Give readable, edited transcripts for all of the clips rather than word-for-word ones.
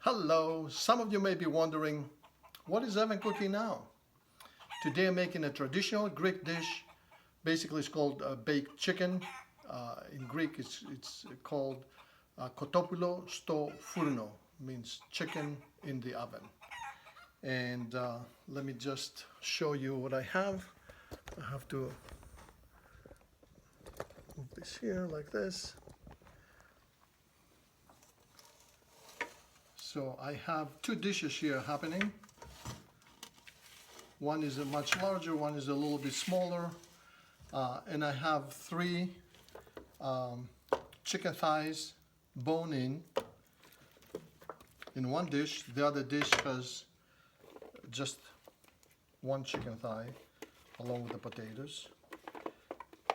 Hello, some of you may be wondering, what is Evan cooking now? Today I'm making a traditional Greek dish. Basically it's called baked chicken. In Greek it's called Kotopoulo sto Furno, means chicken in the oven. And let me just show you what I have. I have to move this here like this. So I have two dishes here happening. One is a much larger, one is a little bit smaller. And I have three chicken thighs bone in one dish. The other dish has just one chicken thigh along with the potatoes.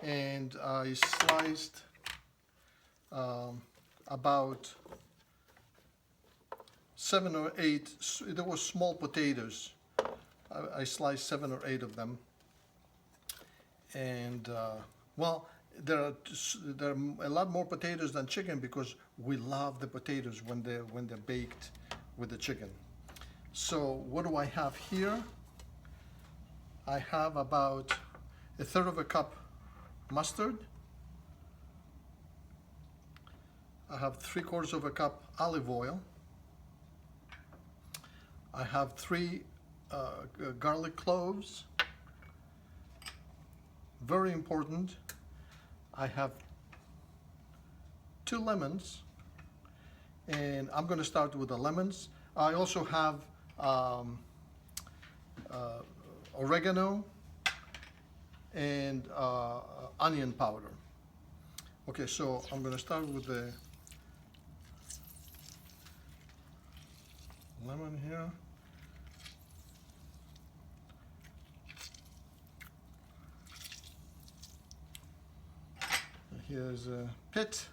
And I sliced about 7 or 8, there were small potatoes. I sliced 7 or 8 of them. And well, there are a lot more potatoes than chicken because we love the potatoes when they're baked with the chicken. So what do I have here? I have about 1/3 of a cup mustard. I have 3/4 of a cup olive oil. I have 3 garlic cloves. Very important. I have 2 lemons, and I'm going to start with the lemons. I also have oregano and onion powder. Okay, so I'm going to start with the lemon here. Here's a pit.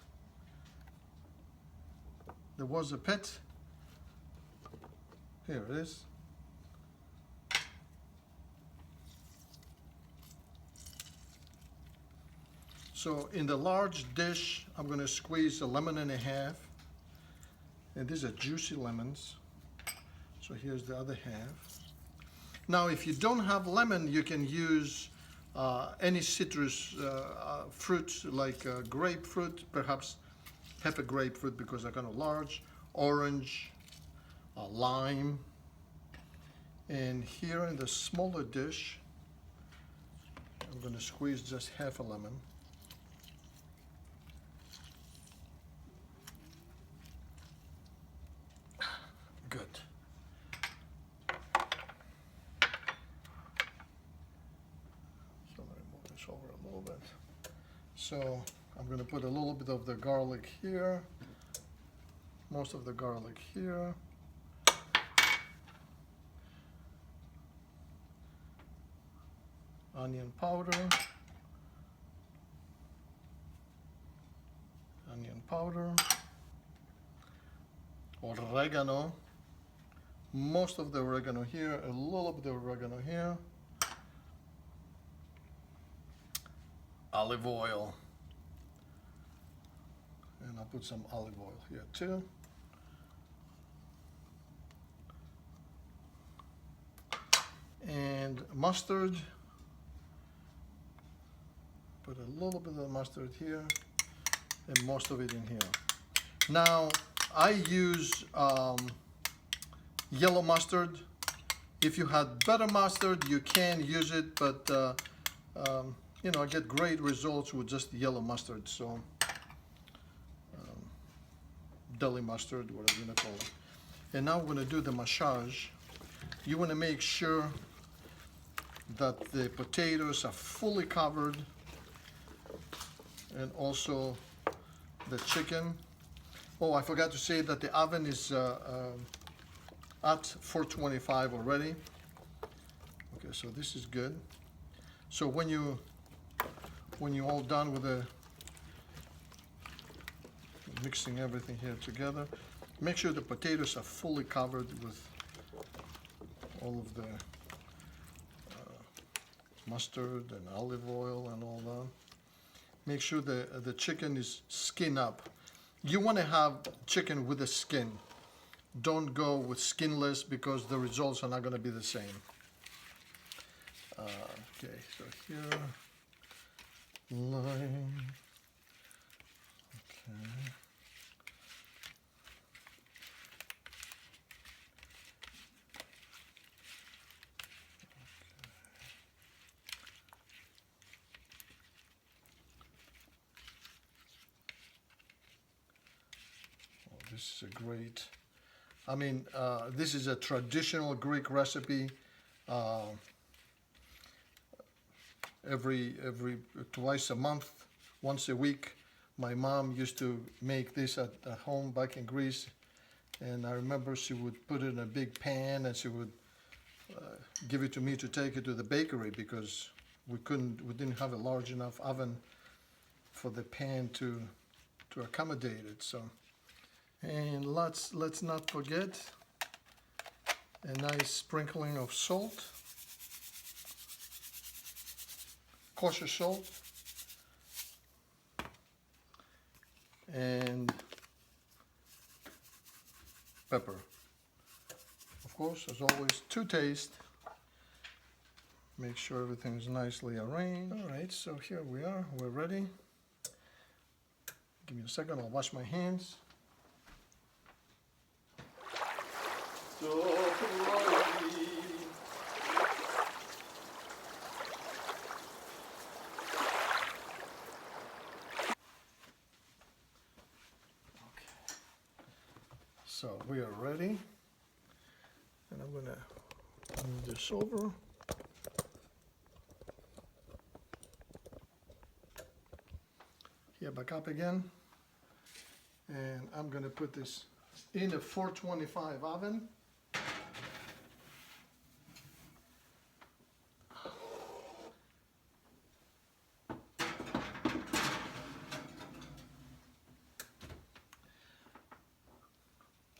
There was a pit. Here it is. So in the large dish, I'm going to squeeze 1.5 lemons. And these are juicy lemons. So here's the other half. Now, if you don't have lemon, you can use any citrus fruit like grapefruit, perhaps half a grapefruit because they're kind of large, orange, lime. And here in the smaller dish, I'm going to squeeze just half a lemon. Good. Over a little bit. So I'm going to put a little bit of the garlic here, most of the garlic here. Onion powder. Onion powder. Oregano. Most of the oregano here, a little bit of oregano here. Olive oil, and I'll put some olive oil here too. And mustard, put a little bit of mustard here and most of it in here. Now I use yellow mustard. If you had better mustard, you can use it, but you know, I get great results with just yellow mustard, so deli mustard, whatever you want to call it. And now we're going to do the massage. You want to make sure that the potatoes are fully covered, and also the chicken. Oh, I forgot to say that the oven is at 425 already. Okay, so this is good. So when you're all done with the mixing everything here together, make sure the potatoes are fully covered with all of the mustard and olive oil and all that. Make sure the chicken is skin up. You want to have chicken with the skin. don't go with skinless because the results are not going to be the same. Okay, so here, lime. Okay. This is a great, I mean, this is a traditional Greek recipe. Every twice a month, once a week, my mom used to make this at home back in Greece, and I remember she would put it in a big pan and she would give it to me to take it to the bakery because we didn't have a large enough oven for the pan to accommodate it. So. And let's not forget a nice sprinkling of salt, kosher salt, and pepper. Of course, as always, to taste. Make sure everything is nicely arranged. All right, so here we are. We're ready. Give me a second. I'll wash my hands. So bloody. Okay. So we are ready, and I'm gonna move this over. Here, back up again, and I'm gonna put this in a 425 oven.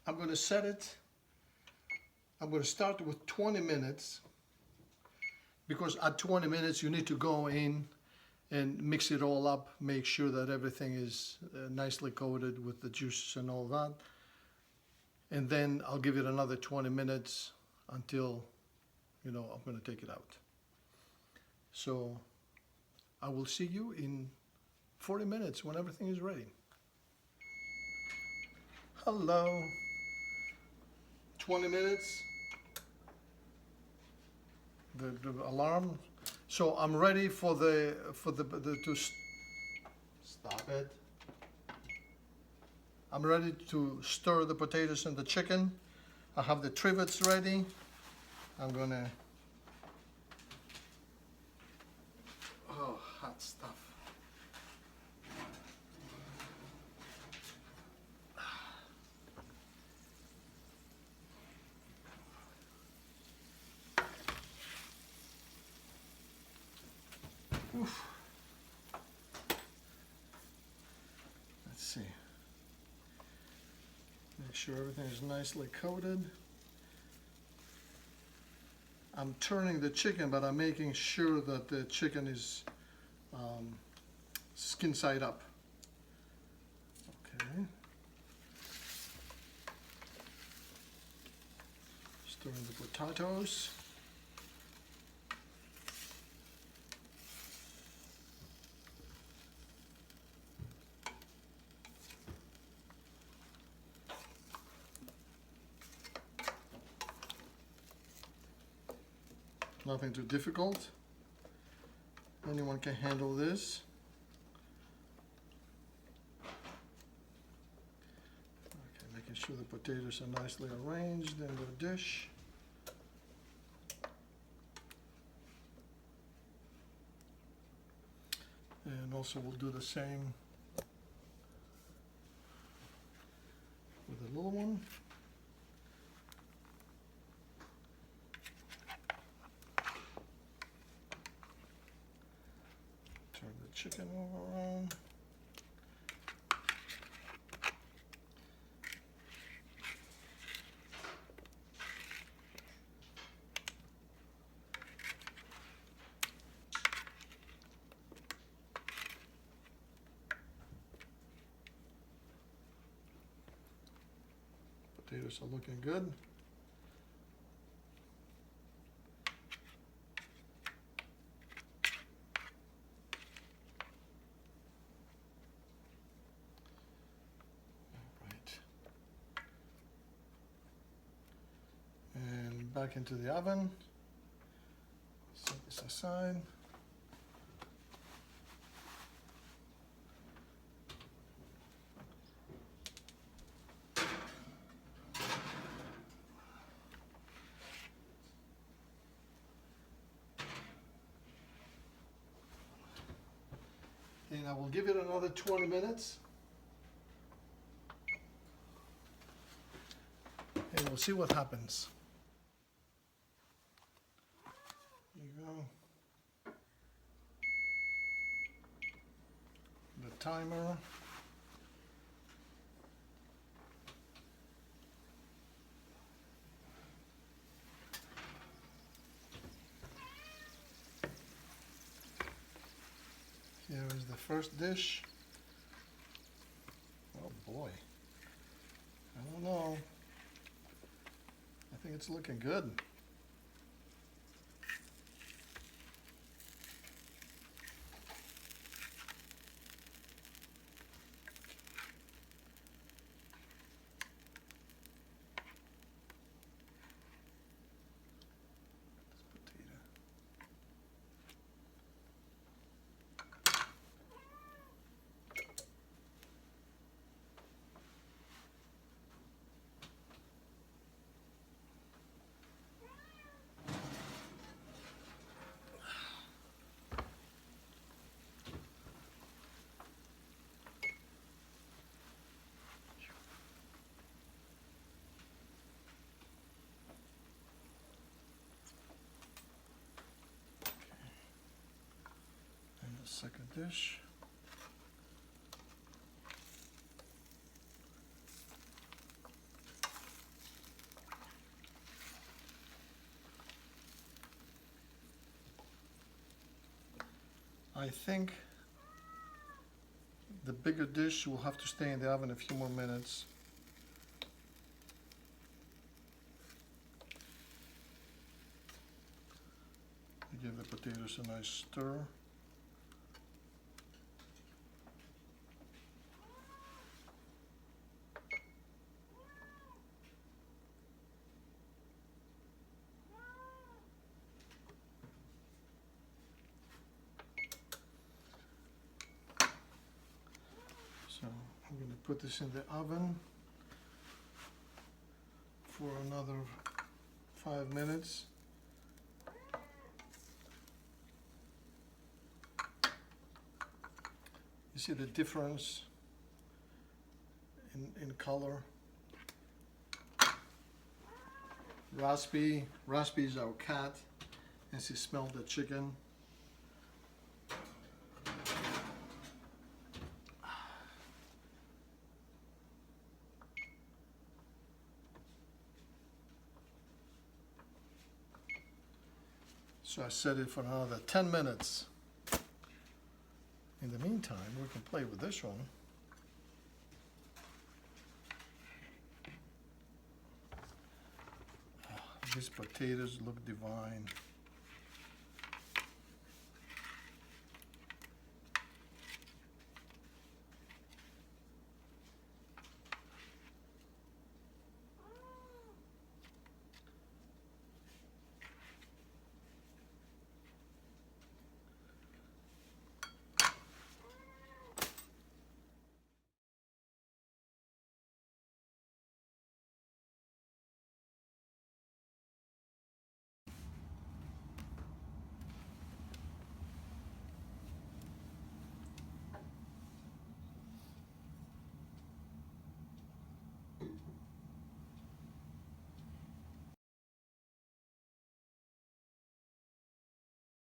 I'm going to set it, I'm going to start with 20 minutes because at 20 minutes you need to go in and mix it all up, make sure that everything is nicely coated with the juices and all that. And then I'll give it another 20 minutes until, I'm going to take it out. So I will see you in 40 minutes when everything is ready. Hello. 20 minutes. The alarm. So I'm ready for the stop it. I'm ready to stir the potatoes and the chicken. I have the trivets ready. I'm gonna. Oh, hot stuff. Oof. Let's see. Make sure everything is nicely coated. I'm turning the chicken, but I'm making sure that the chicken is skin side up. Okay. Stirring the potatoes. Nothing too difficult. Anyone can handle this. Okay, making sure the potatoes are nicely arranged in the dish. And also we'll do the same with the little one. Turn the chicken over around. Potatoes are looking good. And back into the oven. Set this aside. And I will give it another 20 minutes. And we'll see what happens. There you go. The timer. Here is the first dish. Oh boy. I don't know. I think it's looking good. Second dish. I think the bigger dish will have to stay in the oven a few more minutes. Give the potatoes a nice stir. So I'm going to put this in the oven for another 5 minutes. You see the difference in color? Raspy is our cat, and she smelled the chicken. So I set it for another 10 minutes. In the meantime, we can play with this one. These potatoes look divine.